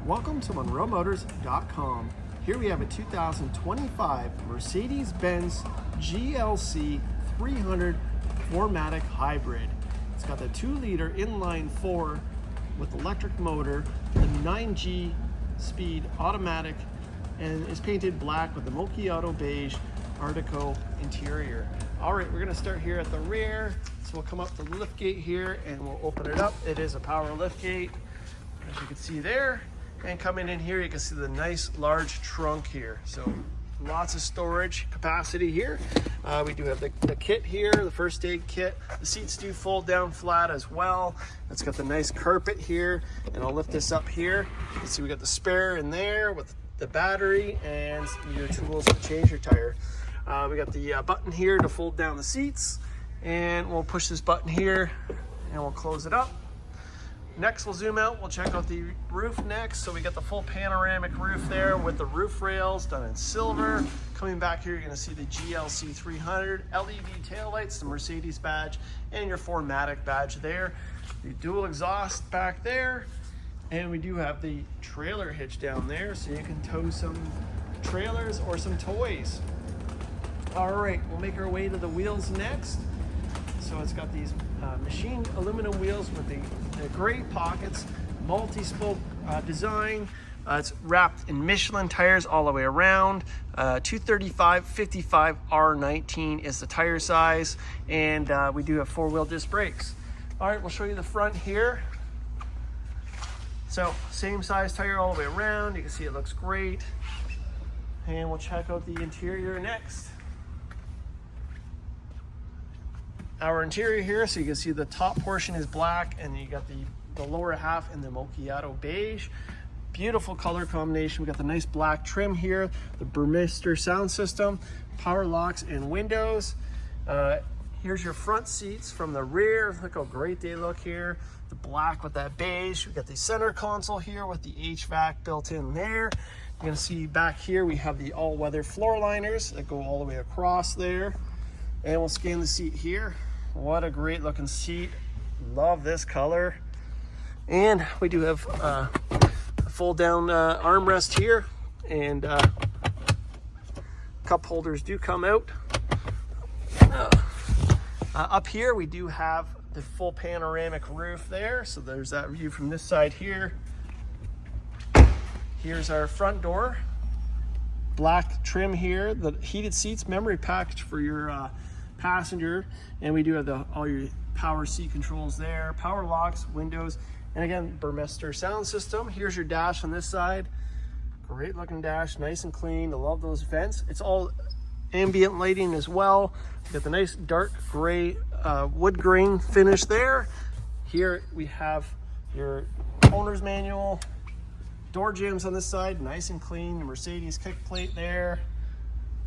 Welcome to MonroeMotors.com. Here we have a 2025 Mercedes-Benz GLC 300 4Matic hybrid. It's got the 2-liter inline 4 with electric motor, the 9G speed automatic, and is painted black with the Macchiato Beige Artico interior. All right, we're gonna start here at the rear. So we'll come up to the lift gate here and we'll open it up. It is a power lift gate, as you can see there. And coming in here, you can see the nice large trunk here. So lots of storage capacity here. We do have the kit here, the first aid kit. The seats do fold down flat as well. It's got the nice carpet here, and I'll lift this up here. You can see we got the spare in there with the battery and your tools to change your tire. We got the button here to fold down the seats, and we'll push this button here and we'll close it up. Next, we'll zoom out. We'll check out the roof next. So we got the full panoramic roof there with the roof rails done in silver. Coming back here, you're gonna see the GLC 300, LED taillights, the Mercedes badge, and your 4Matic badge there. The dual exhaust back there. And we do have the trailer hitch down there, so you can tow some trailers or some toys. All right, we'll make our way to the wheels next. So it's got these machined aluminum wheels with the gray pockets, multi-spoke design. It's wrapped in Michelin tires all the way around. 235/55 R19 is the tire size, and we do have 4-wheel disc brakes. All right, we'll show you the front here. So same size tire all the way around. You can see it looks great. And we'll check out the interior next. Our interior here, so you can see the top portion is black, and you got the lower half in the Macchiato Beige. Beautiful color combination. We got the nice black trim here, the Burmester sound system, power locks and windows. Here's your front seats from the rear. Look how great they look here. The black with that beige. We got the center console here with the HVAC built in there. You're gonna see back here we have the all-weather floor liners that go all the way across there. And we'll scan the seat here. What a great looking seat. Love this color. And we do have a fold down armrest here, and cup holders do come out. Up here we do have the full panoramic roof there. So there's that view from this side here. Here's our front door. Black trim here, the heated seats, memory package for your passenger, and we do have all your power seat controls there, power locks, windows, and again, Burmester sound system. Here's your dash on this side. Great looking dash, nice and clean. I love those vents. It's all ambient lighting as well. You got the nice dark gray wood grain finish there. Here we have your owner's manual. Door jambs on this side, nice and clean. The Mercedes kick plate there.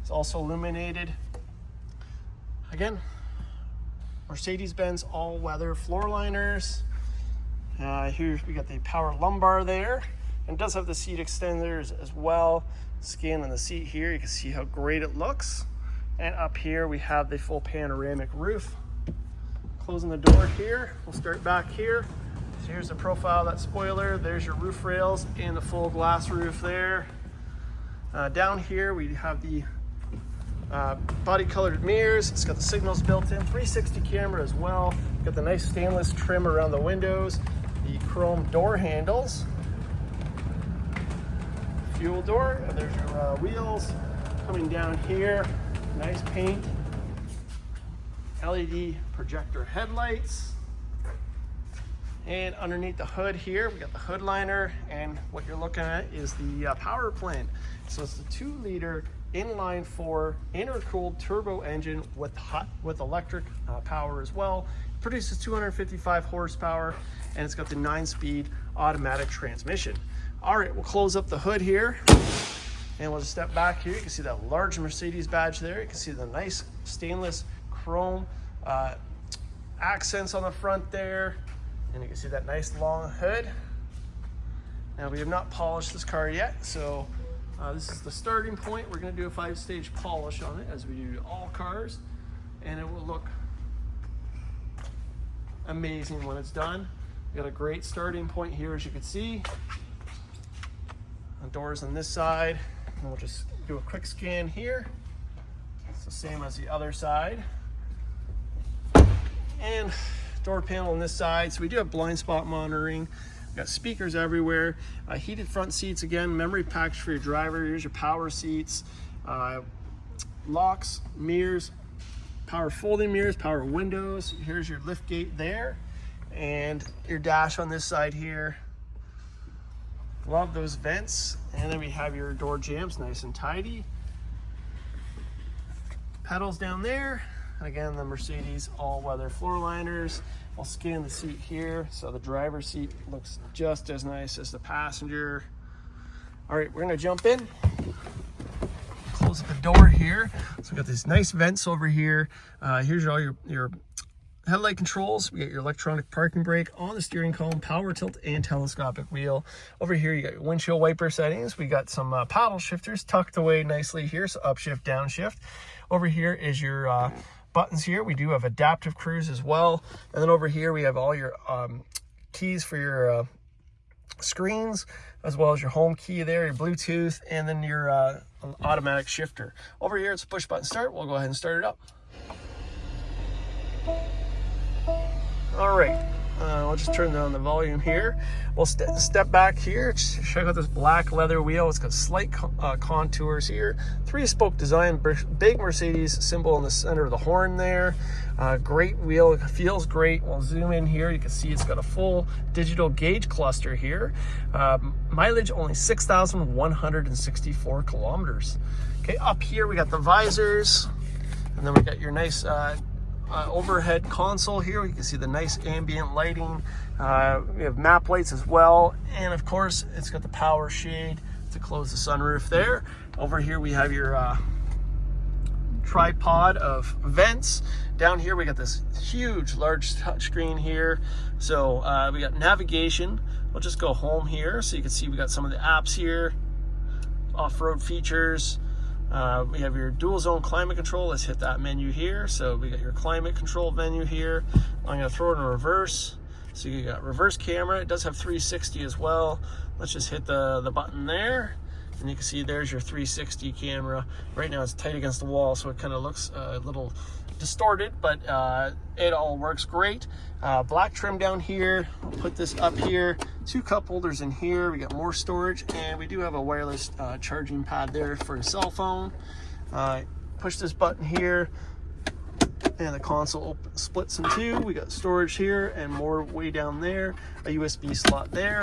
It's also illuminated. Again, Mercedes-Benz all-weather floor liners. Here we got the power lumbar there. And it does have the seat extenders as well. Scan on the seat here, you can see how great it looks. And up here we have the full panoramic roof. Closing the door here, we'll start back here. So here's the profile of that spoiler. There's your roof rails and the full glass roof there. Down here we have the body colored mirrors. It's got the signals built in, 360 camera as well. Got the nice stainless trim around the windows, the chrome door handles, fuel door, and there's your wheels. Coming down here, nice paint, LED projector headlights. And underneath the hood here, we got the hood liner, and what you're looking at is the power plant. So it's the 2-liter inline 4 intercooled turbo engine with electric power as well. It produces 255 horsepower, and it's got the 9-speed automatic transmission. All right, we'll close up the hood here, and we'll just step back here. You can see that large Mercedes badge there. You can see the nice stainless chrome accents on the front there. And you can see that nice long hood. Now we have not polished this car yet, so this is the starting point. We're gonna do a 5-stage polish on it, as we do to all cars, and it will look amazing when it's done. We got a great starting point here, as you can see. Doors on this side, and we'll just do a quick scan here. It's the same as the other side. And door panel on this side. So we do have blind spot monitoring. We've got speakers everywhere. Heated front seats again, memory packs for your driver. Here's your power seats, locks, mirrors, power folding mirrors, power windows. Here's your lift gate there, and your dash on this side here. Love those vents. And then we have your door jambs, nice and tidy. Pedals down there. And again, the Mercedes all-weather floor liners. I'll scan the seat here, so the driver's seat looks just as nice as the passenger. All right, we're gonna jump in. Close up the door here. So we got these nice vents over here. Here's all your headlight controls. We got your electronic parking brake on the steering column, power tilt and telescopic wheel. Over here, you got your windshield wiper settings. We got some paddle shifters tucked away nicely here, so upshift, downshift. Over here is your buttons here. We do have adaptive cruise as well. And then over here, we have all your keys for your screens, as well as your home key there, your Bluetooth, and then your automatic shifter. Over here, it's a push button start. We'll go ahead and start it up. All right, I'll just turn down the volume here. We'll step back here. Check out this black leather wheel. It's got slight contours here. 3-spoke design, big Mercedes symbol in the center of the horn there. Great wheel, it feels great. We'll zoom in here. You can see it's got a full digital gauge cluster here. Mileage only 6,164 kilometers. Okay, up here we got the visors, and then we got your nice overhead console here. You can see the nice ambient lighting. We have map lights as well, and of course it's got the power shade to close the sunroof there. Over here we have your tripod of vents. Down here we got this huge large touchscreen here, so we got navigation. We'll just go home here so you can see we got some of the apps here, off-road features. We have your dual zone climate control. Let's hit that menu here. So we got your climate control menu here. I'm going to throw it in reverse. So you got reverse camera. It does have 360 as well. Let's just hit the button there. And you can see there's your 360 camera. Right now it's tight against the wall, so it kind of looks a little distorted, but it all works great. Black trim down here. I'll put this up here. 2 cup holders in here. We got more storage, and we do have a wireless charging pad there for a cell phone. Push this button here, and the console splits in 2. We got storage here and more way down there. A USB slot there,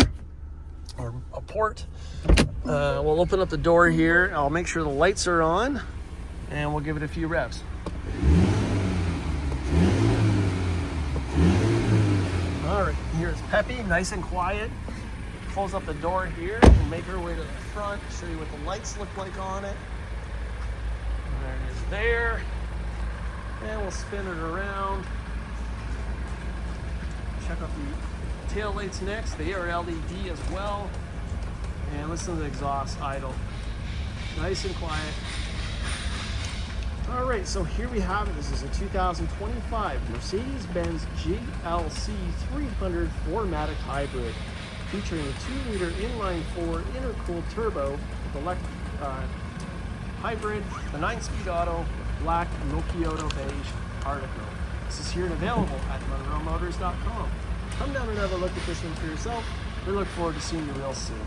or a port. We'll open up the door here. I'll make sure the lights are on, and we'll give it a few revs. All right, here it's peppy, nice and quiet. Close up the door here and make our way to the front, show you what the lights look like on it. And there it is there. And we'll spin it around. Check out the tail lights next. They are LED as well. And listen to the exhaust idle. Nice and quiet. All right, so here we have it. This is a 2025 Mercedes-Benz GLC 300 4Matic hybrid, featuring a 2-liter inline-4 intercooled turbo with electric hybrid, the 9-speed auto, black Macchiato Beige Artico. This is here and available at MonroeMotors.com. Come down and have a look at this one for yourself. We look forward to seeing you real soon.